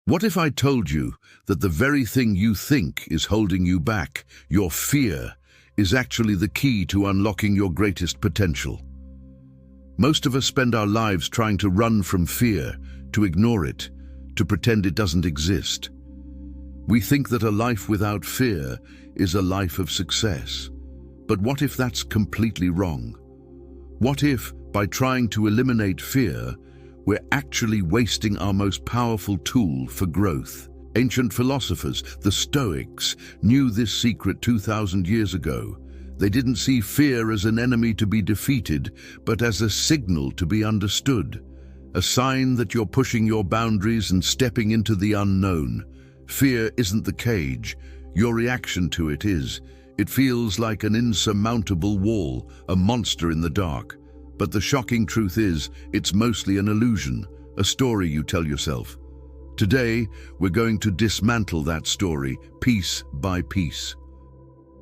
What if I told you that the very thing you think is holding you back, your fear, is actually the key to unlocking your greatest potential? Most of us spend our lives trying to run from fear, to ignore it, to pretend it doesn't exist. We think that a life without fear is a life of success. But what if that's completely wrong? What if, by trying to eliminate fear, we're actually wasting our most powerful tool for growth? Ancient philosophers, the Stoics, knew this secret 2,000 years ago. They didn't see fear as an enemy to be defeated, but as a signal to be understood. A sign that you're pushing your boundaries and stepping into the unknown. Fear isn't the cage. Your reaction to it is. It feels like an insurmountable wall, a monster in the dark. But the shocking truth is, it's mostly an illusion, a story you tell yourself. Today, we're going to dismantle that story, piece by piece.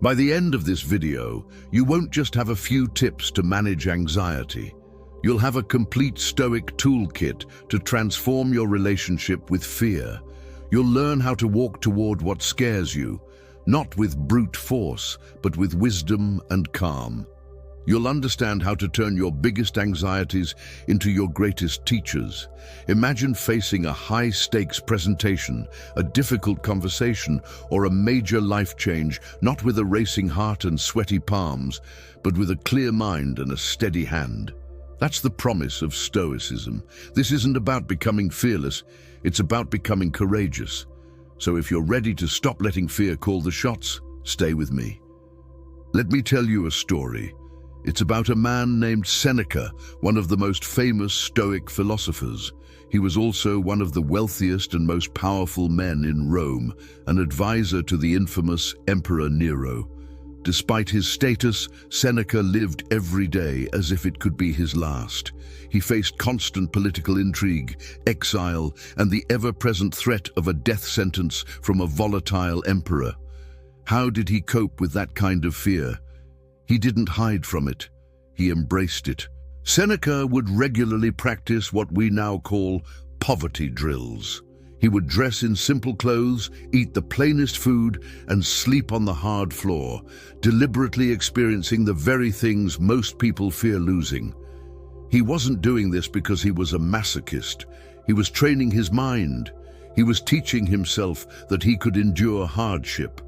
By the end of this video, you won't just have a few tips to manage anxiety. You'll have a complete Stoic toolkit to transform your relationship with fear. You'll learn how to walk toward what scares you, not with brute force, but with wisdom and calm. You'll understand how to turn your biggest anxieties into your greatest teachers. Imagine facing a high-stakes presentation, a difficult conversation, or a major life change, not with a racing heart and sweaty palms, but with a clear mind and a steady hand. That's the promise of Stoicism. This isn't about becoming fearless, it's about becoming courageous. So if you're ready to stop letting fear call the shots, stay with me. Let me tell you a story. It's about a man named Seneca, one of the most famous Stoic philosophers. He was also one of the wealthiest and most powerful men in Rome, an advisor to the infamous Emperor Nero. Despite his status, Seneca lived every day as if it could be his last. He faced constant political intrigue, exile, and the ever-present threat of a death sentence from a volatile emperor. How did he cope with that kind of fear? He didn't hide from it. He embraced it. Seneca would regularly practice what we now call poverty drills. He would dress in simple clothes, eat the plainest food, and sleep on the hard floor, deliberately experiencing the very things most people fear losing. He wasn't doing this because he was a masochist. He was training his mind. He was teaching himself that he could endure hardship.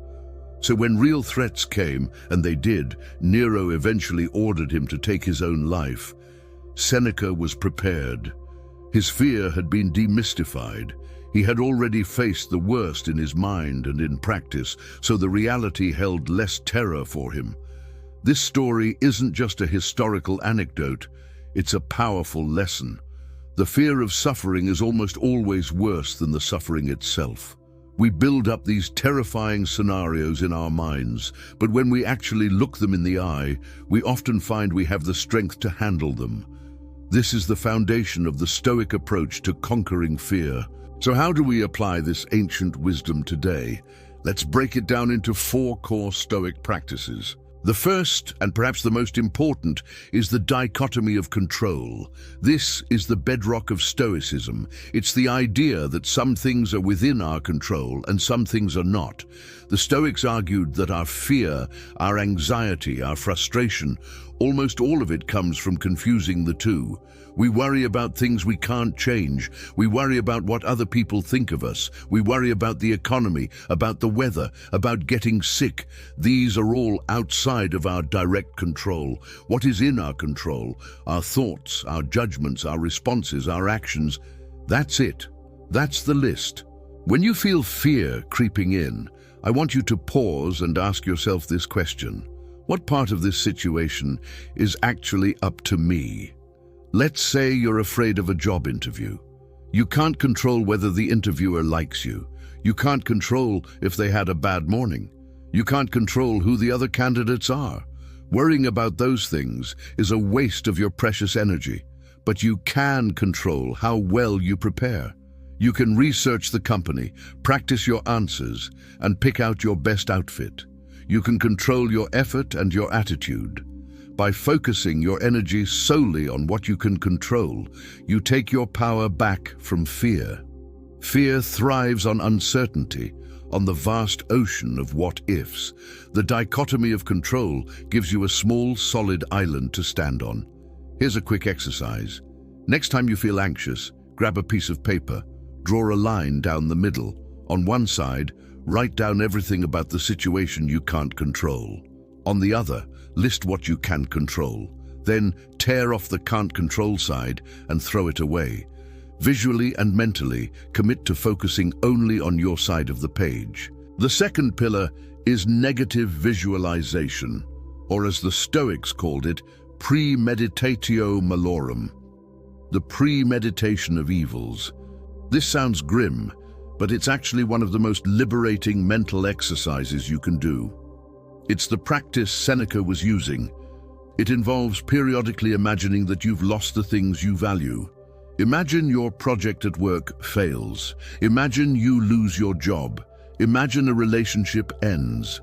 So when real threats came, and they did, Nero eventually ordered him to take his own life. Seneca was prepared. His fear had been demystified. He had already faced the worst in his mind and in practice, so the reality held less terror for him. This story isn't just a historical anecdote, it's a powerful lesson. The fear of suffering is almost always worse than the suffering itself. We build up these terrifying scenarios in our minds, but when we actually look them in the eye, we often find we have the strength to handle them. This is the foundation of the Stoic approach to conquering fear. So how do we apply this ancient wisdom today? Let's break it down into 4 core Stoic practices. The first, and perhaps the most important, is the dichotomy of control. This is the bedrock of Stoicism. It's the idea that some things are within our control and some things are not. The Stoics argued that our fear, our anxiety, our frustration, almost all of it comes from confusing the two. We worry about things we can't change. We worry about what other people think of us. We worry about the economy, about the weather, about getting sick. These are all outside of our direct control. What is in our control? Our thoughts, our judgments, our responses, our actions. That's it. That's the list. When you feel fear creeping in, I want you to pause and ask yourself this question. What part of this situation is actually up to me? Let's say you're afraid of a job interview. You can't control whether the interviewer likes you. You can't control if they had a bad morning. You can't control who the other candidates are. Worrying about those things is a waste of your precious energy. But you can control how well you prepare. You can research the company, practice your answers, and pick out your best outfit. You can control your effort and your attitude. By focusing your energy solely on what you can control, you take your power back from fear. Fear thrives on uncertainty, on the vast ocean of what-ifs. The dichotomy of control gives you a small, solid island to stand on. Here's a quick exercise. Next time you feel anxious, grab a piece of paper, draw a line down the middle. On one side, write down everything about the situation you can't control. On the other, list what you can control. Then tear off the can't control side and throw it away. Visually and mentally, commit to focusing only on your side of the page. The second pillar is negative visualization, or as the Stoics called it, premeditatio malorum, the premeditation of evils. This sounds grim, but it's actually one of the most liberating mental exercises you can do. It's the practice Seneca was using. It involves periodically imagining that you've lost the things you value. Imagine your project at work fails. Imagine you lose your job. Imagine a relationship ends.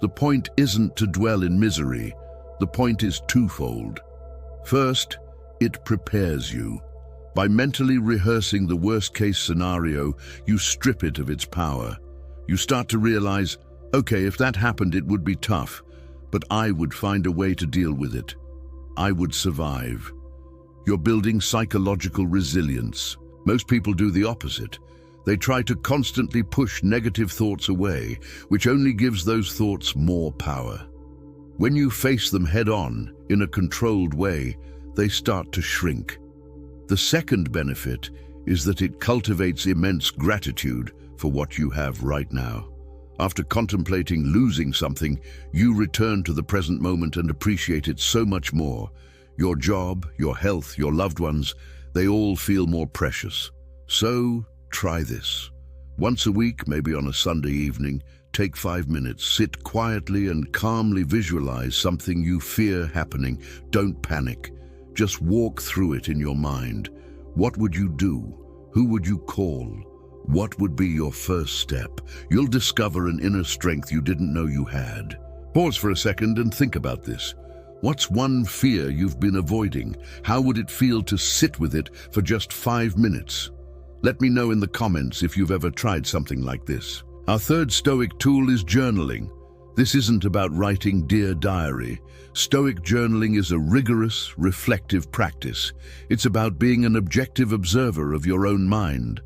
The point isn't to dwell in misery. The point is twofold. First, it prepares you. By mentally rehearsing the worst-case scenario, you strip it of its power. You start to realize, okay, if that happened, it would be tough, but I would find a way to deal with it. I would survive. You're building psychological resilience. Most people do the opposite. They try to constantly push negative thoughts away, which only gives those thoughts more power. When you face them head-on, in a controlled way, they start to shrink. The second benefit is that it cultivates immense gratitude for what you have right now. After contemplating losing something, you return to the present moment and appreciate it so much more. Your job, your health, your loved ones, they all feel more precious. So, try this. Once a week, maybe on a Sunday evening, take 5 minutes, sit quietly and calmly visualize something you fear happening. Don't panic. Just walk through it in your mind. What would you do? Who would you call? What would be your first step? You'll discover an inner strength you didn't know you had. Pause for a second and think about this. What's one fear you've been avoiding? How would it feel to sit with it for just 5 minutes? Let me know in the comments if you've ever tried something like this. Our third Stoic tool is journaling. This isn't about writing Dear Diary. Stoic journaling is a rigorous, reflective practice. It's about being an objective observer of your own mind.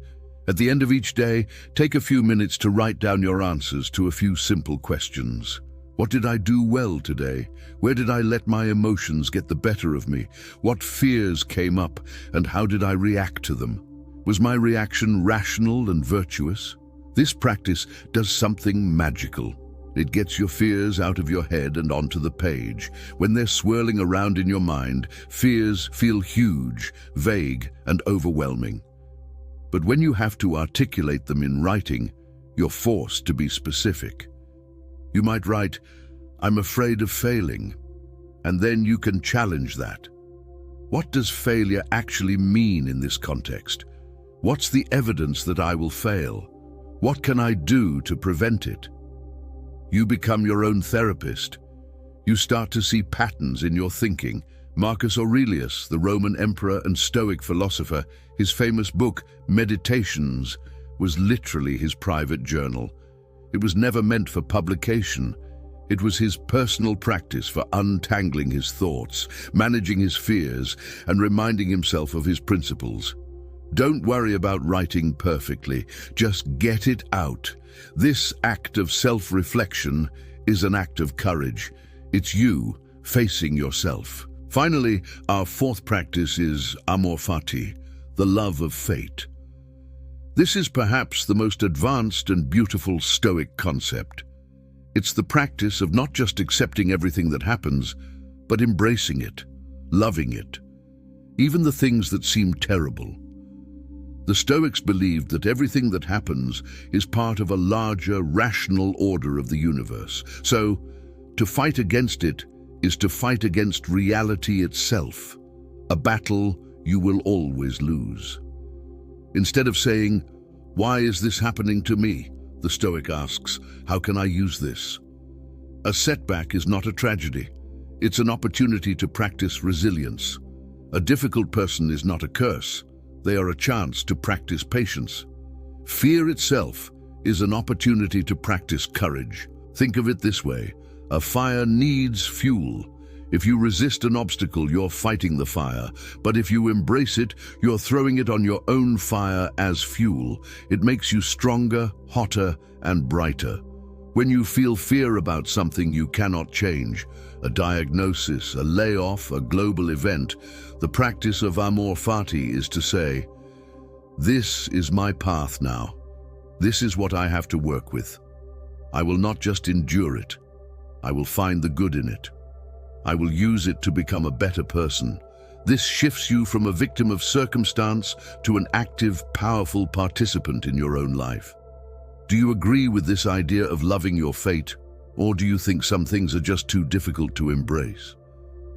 At the end of each day, take a few minutes to write down your answers to a few simple questions. What did I do well today? Where did I let my emotions get the better of me? What fears came up, and how did I react to them? Was my reaction rational and virtuous? This practice does something magical. It gets your fears out of your head and onto the page. When they're swirling around in your mind, fears feel huge, vague, and overwhelming. But when you have to articulate them in writing, you're forced to be specific. You might write, "I'm afraid of failing," and then you can challenge that. What does failure actually mean in this context? What's the evidence that I will fail? What can I do to prevent it? You become your own therapist. You start to see patterns in your thinking. Marcus Aurelius, the Roman emperor and Stoic philosopher, his famous book, Meditations, was literally his private journal. It was never meant for publication. It was his personal practice for untangling his thoughts, managing his fears, and reminding himself of his principles. Don't worry about writing perfectly. Just get it out. This act of self-reflection is an act of courage. It's you facing yourself. Finally, our fourth practice is Amor Fati, the love of fate. This is perhaps the most advanced and beautiful Stoic concept. It's the practice of not just accepting everything that happens, but embracing it, loving it, even the things that seem terrible. The Stoics believed that everything that happens is part of a larger, rational order of the universe. So, to fight against it is to fight against reality itself, a battle you will always lose. Instead of saying, "Why is this happening to me?" the Stoic asks, "How can I use this?" A setback is not a tragedy. It's an opportunity to practice resilience. A difficult person is not a curse. They are a chance to practice patience. Fear itself is an opportunity to practice courage. Think of it this way: a fire needs fuel. If you resist an obstacle, you're fighting the fire. But if you embrace it, you're throwing it on your own fire as fuel. It makes you stronger, hotter, and brighter. When you feel fear about something you cannot change, a diagnosis, a layoff, a global event, the practice of Amor Fati is to say, "This is my path now. This is what I have to work with. I will not just endure it. I will find the good in it. I will use it to become a better person." This shifts you from a victim of circumstance to an active, powerful participant in your own life. Do you agree with this idea of loving your fate, or do you think some things are just too difficult to embrace?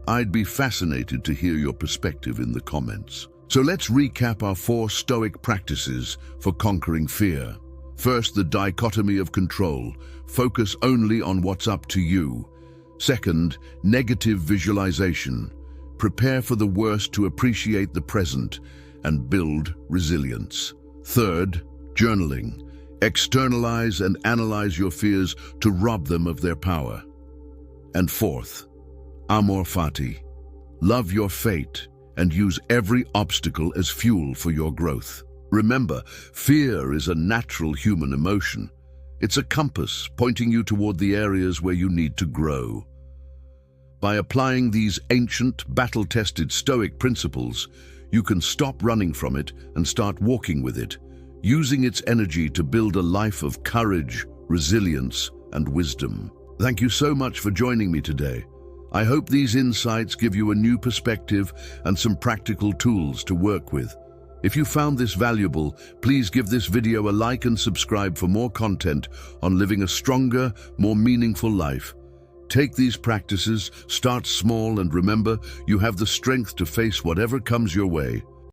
I'd be fascinated to hear your perspective in the comments. So let's recap our 4 Stoic practices for conquering fear. First, the dichotomy of control. Focus only on what's up to you. Second, negative visualization. Prepare for the worst to appreciate the present and build resilience. Third, journaling. Externalize and analyze your fears to rob them of their power. And fourth, Amor Fati. Love your fate and use every obstacle as fuel for your growth. Remember, fear is a natural human emotion. It's a compass pointing you toward the areas where you need to grow. By applying these ancient, battle-tested Stoic principles, you can stop running from it and start walking with it, using its energy to build a life of courage, resilience, and wisdom. Thank you so much for joining me today. I hope these insights give you a new perspective and some practical tools to work with. If you found this valuable, please give this video a like and subscribe for more content on living a stronger, more meaningful life. Take these practices, start small, and remember, you have the strength to face whatever comes your way.